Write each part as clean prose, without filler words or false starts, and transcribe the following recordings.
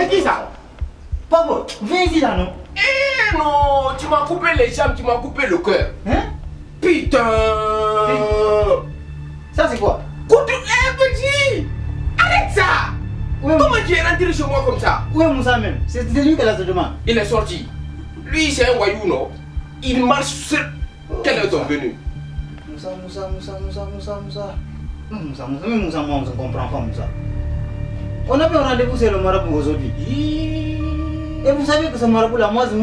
C'est qui ça? Papa, viens ici là, non? Eh non, tu m'as coupé les jambes, tu m'as coupé le cœur. Hein? Putain! Ça c'est quoi? Petit! Arrête ça! Ouais, Comment tu es rentré chez moi comme ça? où est Moussa même? C'est lui qui l'a se demande. Il est sorti. Lui, c'est un voyou, non? Il marche sur... Quel est ton venu? Moussa. Même Moussa, moi, on ne comprend pas Moussa. On avait un rendez-vous sur le marabout aujourd'hui. Et vous savez que ce marabout-là, moi, je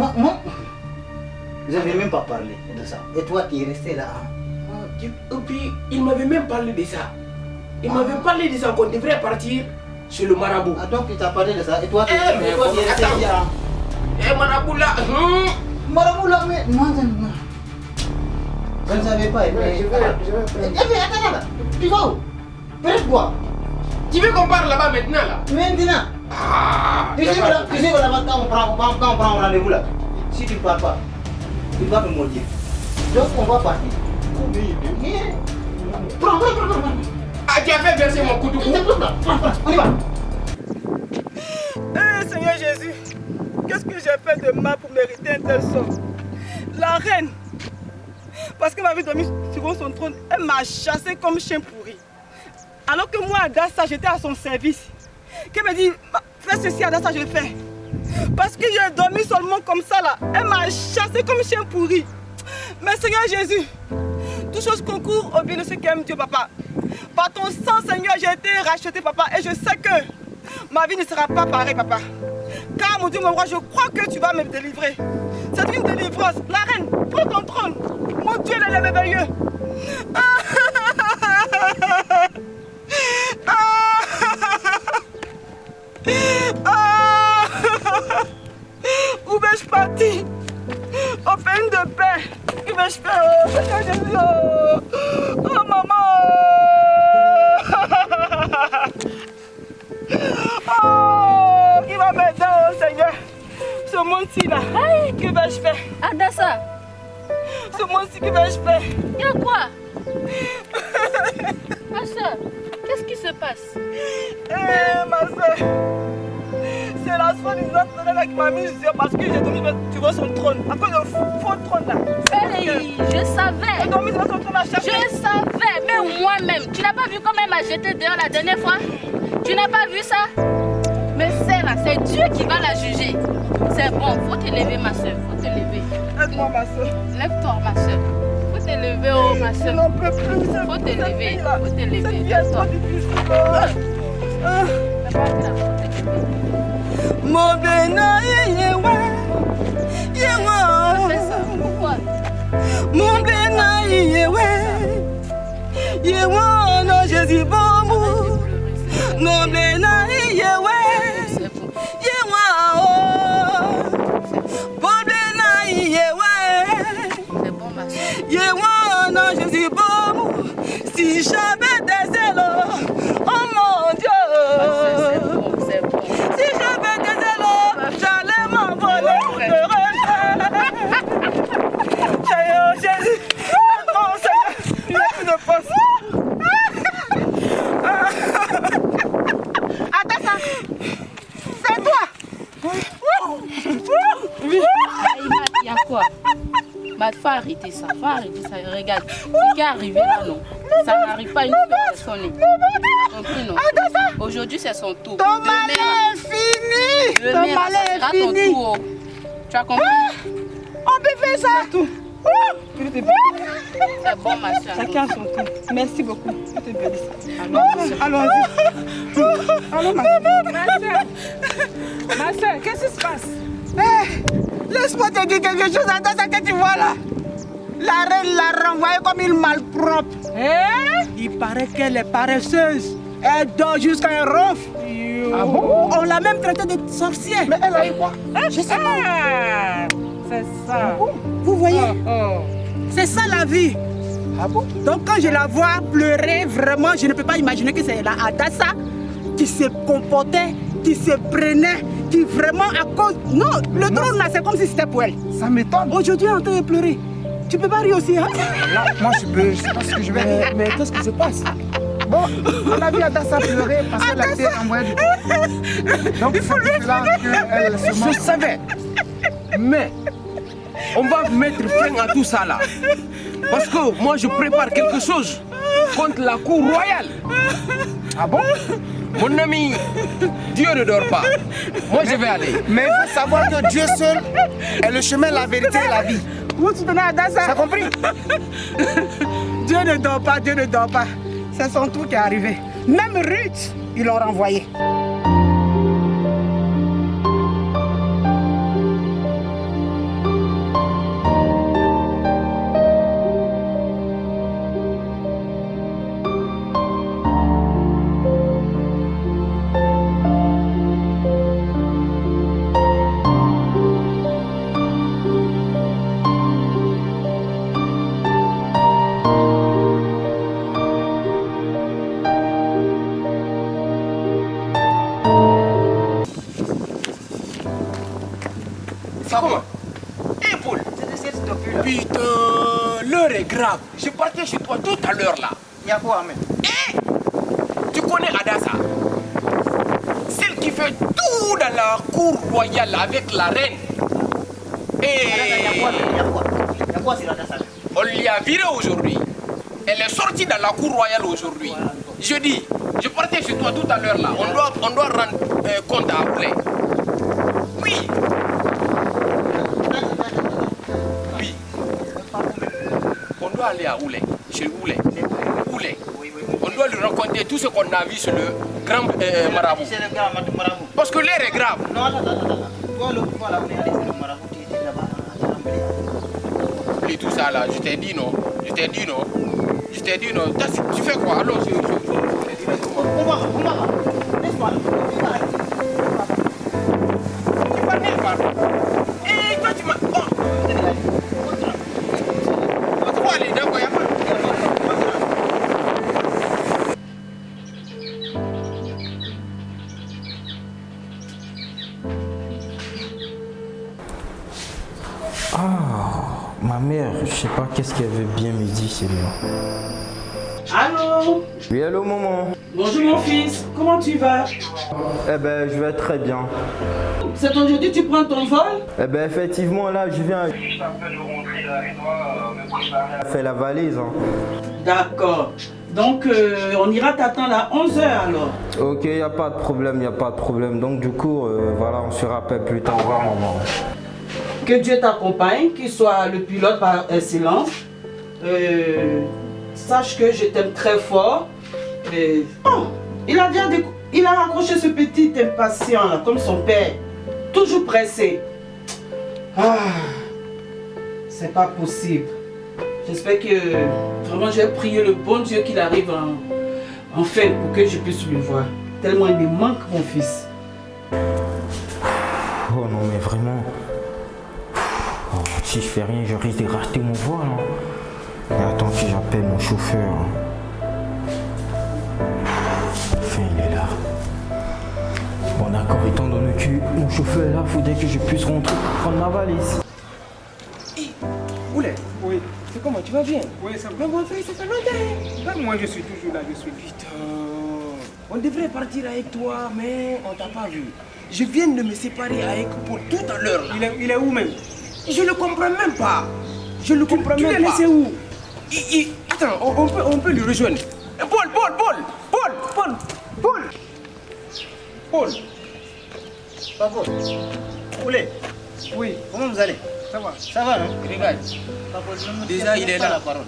ne vais même pas parler de ça. Et toi, tu es resté là. Et puis, il m'avait même parlé de ça. Il m'avait parlé de ça qu'on devrait partir chez le marabout. Ah, donc il t'a parlé de ça. Et toi, tu es mais resté là. Eh, marabout là. Marabout là, mais moi, je ne savais pas. Je vais. Attends, tu vas où? Peut-être quoi? Tu veux qu'on parle là-bas maintenant là? Maintenant. Ah, Tu sais que là-bas, quand on prend un rendez-vous là, si tu ne pars pas, il va me maudire. Donc on va partir. Prends. Ah, tu as fait verser mon coup de cou. Prends, on y va. Seigneur Jésus, qu'est-ce que j'ai fait de mal pour mériter un tel sort? La reine, parce qu'elle m'avait dormi sur son trône, elle m'a chassé comme chien pourri. Alors que moi, Adassa, j'étais à son service. Qu'elle me dit, fais ceci, Adassa, je le fais. Parce que j'ai dormi seulement comme ça là, elle m'a chassé comme chien pourri. Mais Seigneur Jésus, toutes choses concourent au bien de ceux qui aiment Dieu, papa. Par ton sang, Seigneur, j'ai été racheté, papa, et je sais que ma vie ne sera pas pareille, papa. Car mon Dieu, mon roi, je crois que tu vas me délivrer. C'est une délivrance. La reine, prends ton trône. Mon Dieu, il est merveilleux. Où vais-je partir? Au pays de paix. Que vais-je faire? Seigneur Jésus. Oh, maman. Oh, qui va m'aider, oh Seigneur? Ce monde-ci là, que vais-je faire? Adassa, Ce monde-ci, que vais-je faire? il y a quoi? Ma soeur, qu'est-ce qui se passe? Eh, ma soeur, c'est la soi-disant là qui m'a mis sur parce que j'ai dormi sur son trône. À cause de faux trône là. Hey, je savais. J'ai dormi sur son trône à chercher. Je savais, mais moi-même. Tu n'as pas vu comment elle m'a jeté dehors la dernière fois? Tu n'as pas vu ça? Mais c'est là, c'est Dieu qui va la juger. C'est bon, faut te lever ma soeur, faut te lever. Aide-moi ma soeur. Lève-toi ma soeur. Faut te lever, oh ma Je soeur. n'en peux plus. Faut te lever, faut te lever. C'est bien Lève-toi. trop difficile. Mon bénin, Fais ça, pourquoi? mon bénin, non, Jésus, bon, mon bénin, C'est bon. C'est bon ma soeur. non, Jésus, bon, si j'avais des ailes, oh mon Dieu. C'est bon, c'est bon. Si j'avais des ailes, j'allais m'envoler. Seigneur Jésus, mon Seigneur, il n'y a plus de force. Attends ça, c'est toi. Il y a quoi? Bah, faut arrêter ça, regarde. Ce qui est arrivé là, non. Ça n'arrive pas à une seule personne. T'as compris, non? Aujourd'hui, c'est son tour. Ton malheur est fini. Demain, ça sera ton tour. Tu as compris? On peut faire ça. Tout. C'est bon, ma soeur. Chacun son tour. Merci beaucoup. Je te bénisse. Allons-y. Allons, ma soeur. Ma soeur, qu'est-ce qui se passe? Laisse-moi te dire quelque chose. Attends ça que tu vois là. La reine l'a renvoyée comme une malpropre. Il paraît qu'elle est paresseuse. Elle dort jusqu'à un ronfle. Ah bon? On l'a même traitée de sorcière. Mais elle a eu quoi? Je sais pas. C'est ça. Vous voyez? C'est ça la vie. Ah bon? Donc quand je la vois pleurer, vraiment, je ne peux pas imaginer que c'est la Adassa qui se comportait, qui se prenait, qui vraiment à cause... Non, le trône là, c'est comme si c'était pour elle. Ça m'étonne. Aujourd'hui, elle est en train de pleurer. Tu peux pas rire aussi, hein? Là, moi je sais pas ce que je vais... Mais qu'est-ce qui se passe? Bon, on a vu Adassa pleurer parce qu'elle a été envoyée du coup. Donc il faut lui expliquer. Je savais. Mais on va mettre fin à tout ça là. Parce que moi je prépare quelque chose contre la cour royale. Ah bon? Mon ami, Dieu ne dort pas. Moi je vais aller. Mais il faut savoir que Dieu seul est le chemin, la vérité et la vie. Vous soutenez Adassa? Ça compris? Dieu ne dort pas, Dieu ne dort pas. C'est son tour qui est arrivé. Même Ruth, ils l'ont renvoyé. Putain, l'heure est grave. Je partais chez toi tout à l'heure là. Il y a quoi, même? Eh, tu connais Adassa? Celle qui fait tout dans la cour royale avec la reine. Et Il y a quoi sur Adassa? on l'y a viré aujourd'hui. Elle est sortie dans la cour royale aujourd'hui. Je dis, je partais chez toi tout à l'heure là. On doit rendre compte à Oulé. Oui. Oui. On doit aller à Oulé, chez Oulé. Oulé. On doit lui raconter tout ce qu'on a vu sur le grand marabout. C'est le grand marabout. Parce que l'air est grave. Non, attends. Toi, l'autre fois, là, on est allé sur le marabout, tu étais là-bas. Et tout ça là, je t'ai dit non. Tu fais quoi? Alors je On va. Laisse-moi. Tu parles nulle part. Et toi tu m'as... Oh. On va aller, d'accord, il y a pas... Ma mère, je sais pas qu'est-ce qu'elle veut bien me dire, c'est moi. Allô? Oui, allô maman. Bonjour mon fils, comment tu vas? Eh ben, je vais très bien. C'est aujourd'hui que tu prends ton vol? Eh ben, effectivement, là, je viens. Faire la valise. Hein. D'accord. Donc, on ira t'attendre à 11h alors. Ok, y a pas de problème. Donc, du coup, voilà, on se rappelle plus tard. Au revoir, maman. Que Dieu t'accompagne, qu'il soit le pilote par excellence. Sache que je t'aime très fort. Oh, il a raccroché ce petit impatient là, comme son père. Toujours pressé. Ah, c'est pas possible. J'espère que vraiment je vais prier le bon Dieu qu'il arrive enfin pour que je puisse le voir. Tellement il me manque mon fils. Oh non, mais vraiment. Oh, si je fais rien, je risque de racheter mon voile. Hein. Mais attends que j'appelle mon chauffeur. Enfin, il est là. Bon d'accord, étant donné que mon chauffeur est là, il faudrait que je puisse rentrer pour prendre ma valise. Hé, Oulé. Oui. C'est comment, tu vas bien? Oui, ça va. Mais mon frère, ça fait longtemps. Ben, moi, je suis toujours là, je suis vite. Putain, on devrait partir avec toi, mais on t'a pas vu. Je viens de me séparer avec Paul tout à l'heure là. Il est où même? Je le comprends même pas. Je le comprends même pas. Tu l'as laissé où? Attends, on peut lui rejoindre. Paul. Papa, Oulé. Oui. Comment vous allez? Ça va, non? Regarde. Papa, je ne Déjà, il est pas là. la parole.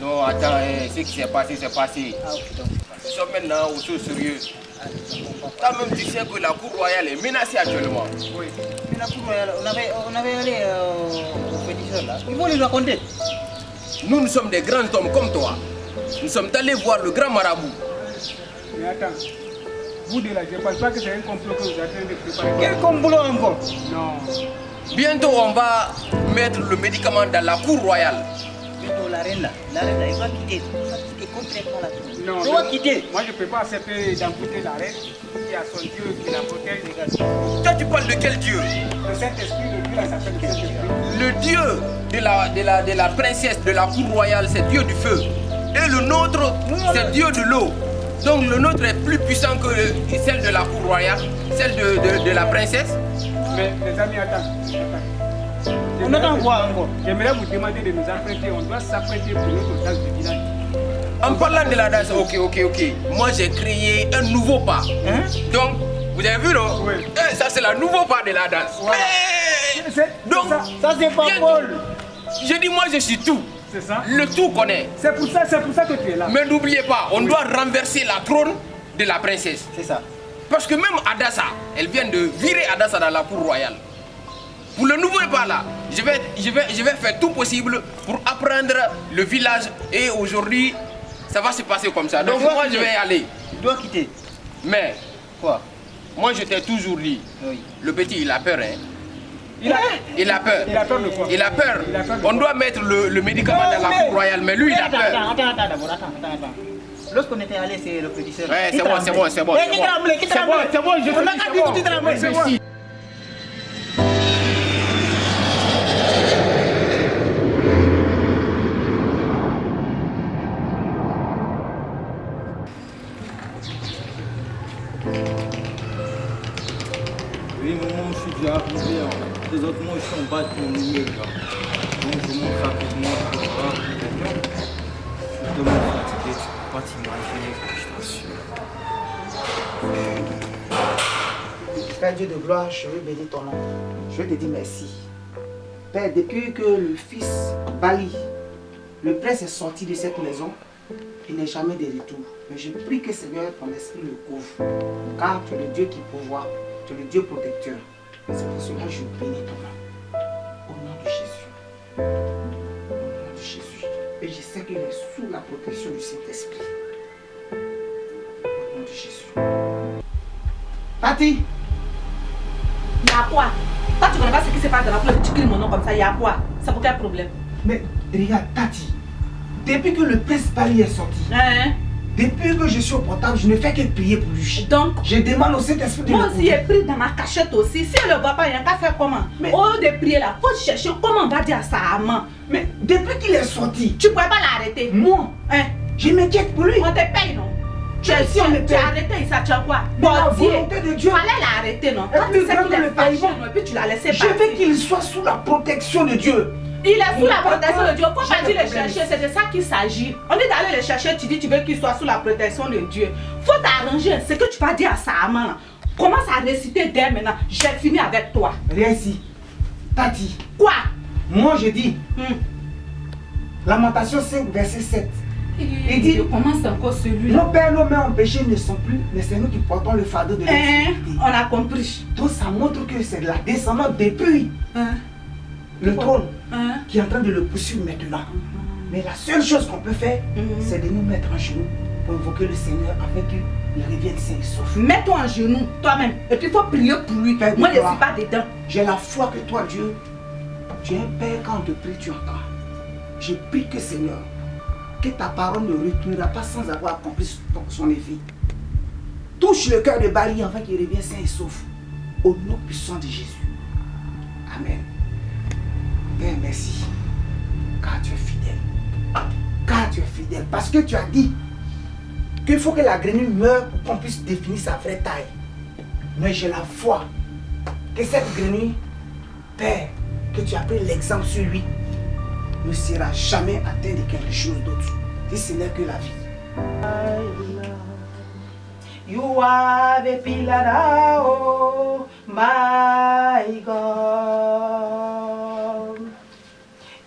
Non, attends, ce qui s'est passé, c'est passé. Ah, ok, donc. Nous sommes maintenant aux choses sérieuses. Toi-même, tu sais que la cour royale est menacée actuellement. Oui. Mais la cour royale, on avait allé au pétition là. Il faut lui raconter. Nous sommes des grands hommes comme toi. Nous sommes allés voir le grand marabout. Mais attends. Vous de là, je ne pense pas que c'est un complot que vous êtes en train de préparer. Quel complot encore? Non. Bientôt, on va mettre le médicament dans la cour royale. Bientôt, la reine là, il va quitter complètement la cour. Non. Il va quitter. Moi, je ne peux pas accepter d'amputer la reine qui a son Dieu qui la protège. Toi, tu parles de quel Dieu? Le Saint-Esprit, le Dieu, là, s'appelle le Saint-Esprit. Le Dieu de la princesse de la cour royale, c'est Dieu du feu. Et le nôtre, c'est Dieu de l'eau. Donc le nôtre est plus puissant que celle de la cour royale, celle de la princesse. Mais les amis, attends. On attend quoi encore? J'aimerais vous demander de nous apprêter. On doit s'apprêter pour notre danse du village. En parlant de la danse, ok. Moi j'ai créé un nouveau pas. Hein? Donc, vous avez vu non? Oui. Ça c'est le nouveau pas de la danse. Voilà. Donc, Ça c'est pas Paul. Je dis moi je suis tout. C'est ça? Le tout connaît. C'est pour ça que tu es là. Mais n'oubliez pas, on doit renverser la trône de la princesse. C'est ça. Parce que même Adassa, elle vient de virer Adassa dans la cour royale. Pour le nouveau pas là, je vais faire tout possible pour apprendre le village. Et aujourd'hui, ça va se passer comme ça. Donc moi je vais y aller. Tu dois quitter. Mais, Quoi? moi je t'ai toujours dit, Oui. le petit il a peur hein. Il a peur. Il a peur de quoi? Il a peur. Il a peur de On quoi? doit mettre le médicament dans la cour royale, mais lui il a peur. Attends. Lorsqu'on était allé, c'est le petit sœur. Ouais, Qui c'est bon. Qui tremblait, qui tremblait. C'est bon, je te On a dis, qu'à c'est dire bon. que tu tremblais. C'est bon. Oui, maman, je suis déjà arrivé. Présentement, je suis en bas de mon immeuble. Donc, je monte rapidement pour voir. Je suis tellement fatigué, tu peux pas t'imaginer, je t'assure. Père Dieu de gloire, je veux bénir ton nom. Je veux te dire merci. Père, depuis que le fils Bali, le prince est sorti de cette maison, il n'est jamais de retour. Mais je prie que Seigneur, ton esprit le couvre. Car tu es le Dieu qui pourvoit, tu es le Dieu protecteur. C'est pour cela que je bénis ton nom. Au nom de Jésus. Au nom de Jésus. Et je sais qu'il est sous la protection du Saint-Esprit. Au nom de Jésus. Tati! Y'a quoi? Toi, tu connais pas ce qui se passe dans la cour, tu cries mon nom comme ça, y'a quoi? C'est pour quel problème? Mais regarde, Tati, depuis que le prince Bali est sorti, Hein? depuis que je suis au portable, je ne fais que prier pour lui. Donc, Je demande au Saint-Esprit de moi le aussi, j'ai couvrir. pris dans ma cachette aussi. Si elle ne voit pas, il y a qu'à faire comment? Mais- Au lieu de prier là, faut chercher comment on va dire à sa maman. Mais depuis qu'il est sorti, Tu ne pourrais pas l'arrêter. moi, Hein? je m'inquiète pour lui. On te paye, non? Tu Mais si on le tu as paye. arrêté, ça tient quoi? Mais la Bon, Dieu. volonté de Dieu, Fallait l'arrêter, non? Et Quand plus tu sais grand qu'il que le est fâché, paiement. non, et puis tu l'as laissé je veux partir. qu'il soit sous la protection de Dieu. Il est sous la Mon protection papa, de Dieu. Faut j'ai pas des dire le problèmes. chercher, c'est de ça qu'il s'agit. On dit d'aller le chercher, tu dis tu veux qu'il soit sous la protection de Dieu. Faut t'arranger. Ce que tu vas dire à sa maman, là. Commence à réciter dès maintenant. J'ai fini avec toi. Viens ici. Tati, Quoi? moi je dis, Hmm. Lamentation 5, verset 7. Il dit, Je commence encore celui-là. nos pères, nos mères en péché ne sont plus, mais c'est nous qui portons le fardeau de Hein? l'infidélité. On a compris. Donc ça montre que c'est la descendance depuis Hein? le trône Hein? qui est en train de le poursuivre maintenant. Mais la seule chose qu'on peut faire, Mhm. c'est de nous mettre en genoux pour invoquer le Seigneur afin qu'il revienne sain et sauf. Mets-toi en genoux, toi-même. Et puis il faut prier pour lui. Père de Moi, je ne gloire. suis pas dedans. J'ai la foi que toi, Dieu, tu es un Père quand on te prie, tu entends. Je prie que Seigneur, que ta parole ne retournera pas sans avoir accompli son effet. Touche le cœur de Bali afin qu'il revienne sain et sauf. Au nom puissant de Jésus. Amen. Père, merci. Car tu es fidèle. Car tu es fidèle. Parce que tu as dit qu'il faut que la grenouille meure pour qu'on puisse définir sa vraie taille. Mais j'ai la foi que cette grenouille, Père, que tu as pris l'exemple sur lui, ne sera jamais atteint de quelque chose d'autre. Si ce n'est que la vie. You are the pillar, oh my God.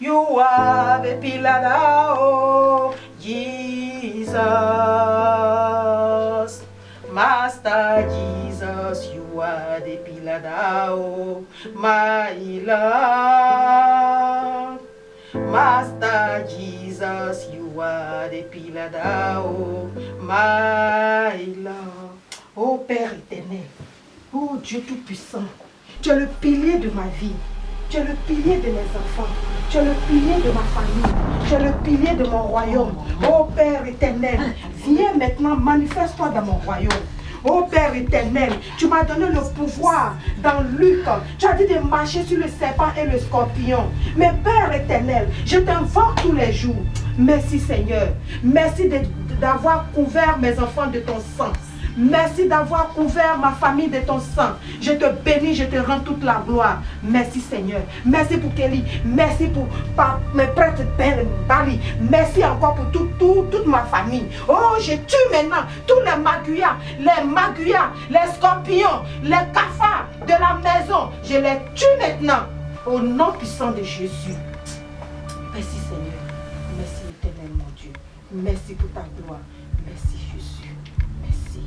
You are the pillar, oh Jesus. Master Jesus, you are the pillar, oh my Lord. Master Jesus, you are the pillar, oh my Lord. Oh Père éternel, oh Dieu tout-puissant, tu es le pilier de ma vie. Tu es le pilier de mes enfants. Tu es le pilier de ma famille. Tu es le pilier de mon royaume. Oh Père éternel, viens maintenant, manifeste-toi dans mon royaume. Oh Père éternel, tu m'as donné le pouvoir dans Luc. Tu as dit de marcher sur le serpent et le scorpion. Mais Père éternel, je t'invoque tous les jours. Merci Seigneur. Merci d'avoir couvert mes enfants de ton sang. Merci d'avoir couvert ma famille de ton sang. Je te bénis, je te rends toute la gloire. Merci Seigneur. Merci pour Kelly. Merci pour mes prêtres Bali. Merci encore pour toute ma famille. Oh, je tue maintenant tous les maguyas, les scorpions, les cafards de la maison. Je les tue maintenant. Au nom puissant de Jésus. Merci Seigneur. Merci éternel mon Dieu. Merci pour ta gloire. Merci Jésus. Merci.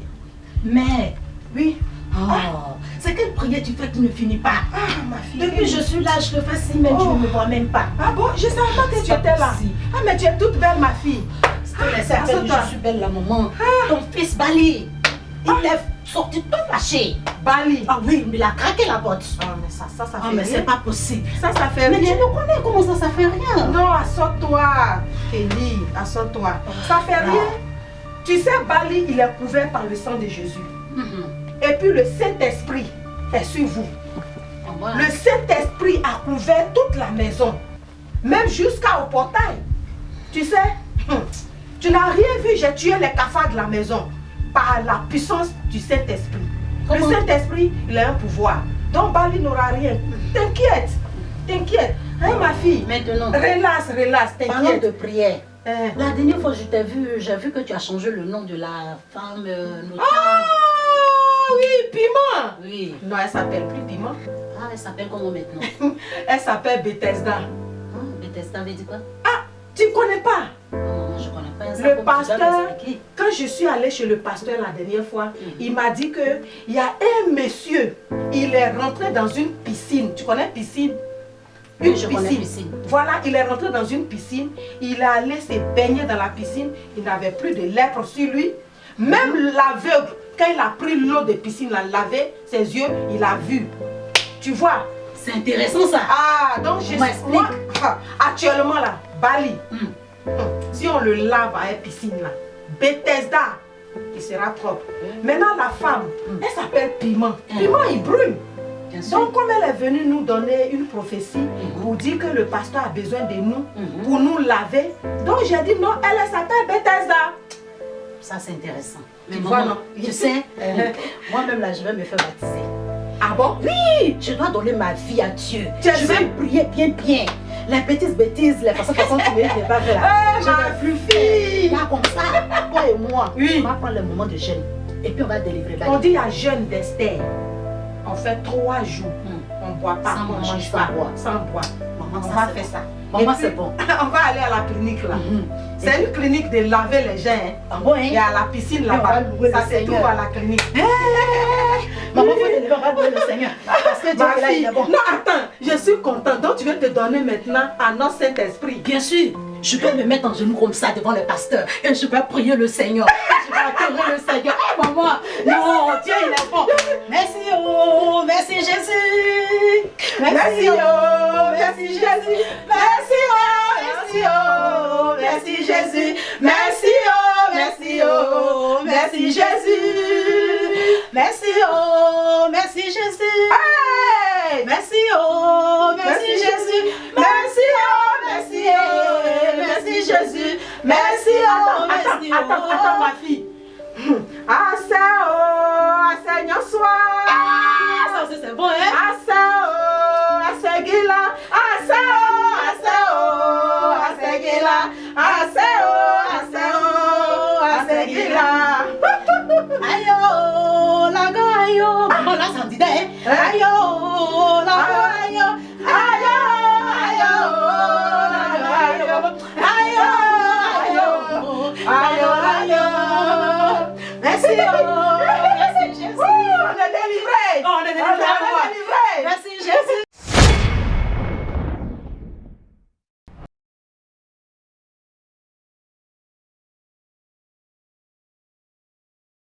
Mais, oui. Oh, c'est quelle prière tu fais qui ne finit pas? Ah, ma fille. Depuis que je suis là, je te fais si, mais tu ne me vois même pas. Ah bon, je ne savais pas que tu étais là. Ah, mais tu es toute belle, ma fille. Je suis belle, la maman. Ton fils Bali, il est sorti tout fâché. Bali. Ah oui, il a craqué la porte. Ah, mais ça fait rien. Mais c'est pas possible. Ça fait mais rien. Mais tu me connais, comment ça fait rien? Non, assure-toi, Kelly, assure-toi. Ça fait rien. Tu sais, Bali, il est couvert par le sang de Jésus. Et puis le Saint-Esprit est sur vous. Le Saint-Esprit a couvert toute la maison. Même jusqu'au portail. Tu sais, tu n'as rien vu, j'ai tué les cafards de la maison. Par la puissance du Saint-Esprit. Le Saint-Esprit, il a un pouvoir. Donc Bali n'aura rien. T'inquiète. T'inquiète. Hein, ma fille? Maintenant. Relax, t'inquiète. Parlons de prière. La dernière fois que je t'ai vu, j'ai vu que tu as changé le nom de la femme notable. Ah oui, Piment. Oui. Non, elle s'appelle plus Piment. Ah, elle s'appelle comment maintenant? Elle s'appelle Bethesda. Bethesda veut dire quoi? Ah, tu ne connais pas? Non, je ne connais pas. Le pasteur, quand je suis allée chez le pasteur la dernière fois, il m'a dit qu'il y a un monsieur, il est rentré dans une piscine. Tu connais piscine? Une piscine. Voilà, il est rentré dans une piscine, il est allé se baigner dans la piscine, il n'avait plus de lèpre sur lui. Même l'aveugle, quand il a pris l'eau de piscine, il a lavé ses yeux, il a vu. Tu vois? C'est intéressant ça. Ah, donc je moi, actuellement là, Bali, si on le lave à une piscine là, Bethesda, il sera propre. Maintenant la femme, elle s'appelle Piment. Piment, il brûle. Donc comme elle est venue nous donner une prophétie pour dire que le pasteur a besoin de nous pour nous laver, donc j'ai dit non, elle s'appelle Bethesda. Ça c'est intéressant. Mais tu maman, vois, non? Tu sais, moi-même là je vais me faire baptiser. Ah bon? Oui, je dois donner ma vie à Dieu. Je vais prier bien. Les petites bêtises, les façons tu ne pas faire là. Je vais plus fille. Là comme ça, toi et moi, oui. on va prendre le moment de jeûne. Et puis on va délivrer Bali. On dit à jeûne d'Esther. On fait 3 jours. On ne boit pas, sans on ne mange pas. Sans boire. Maman, on va faire ça. Maman, c'est bon. On va aller à la clinique là. C'est une clinique de laver les gens. Il y a la piscine là-bas. Ça se trouve à la clinique. Maman, il faut te lever, on va louer le Seigneur. Parce que Dieu est là, bon. Non, attends, je suis contente. Donc tu veux te donner maintenant à notre Saint-Esprit. Bien sûr. Je vais me mettre en genoux comme ça devant le pasteur et je vais prier le Seigneur. Je vais adorer le Seigneur. Oh maman, non, Dieu il est bon. Merci oh, merci Jésus. Merci oh, merci Jésus. Merci oh, merci Jésus. Merci oh, merci Jésus. Merci oh, merci Jésus. Merci oh, merci Jésus. Merci oh, merci Jésus. Merci oh, merci oh. Attends ma fille. Asa oh, asa nyoswa. Ça aussi c'est bon hein. Asa oh, asa gila. Asa oh, asa gila. Asa oh, asa gila. Ayo, lago ayo. Maman là ça dit hein. Ayo, lago ayo. Ayo, ayo, lago ayo. Ayo, ayo. Merci oh, merci Jésus. On est délivré. On est délivré. Merci Jésus.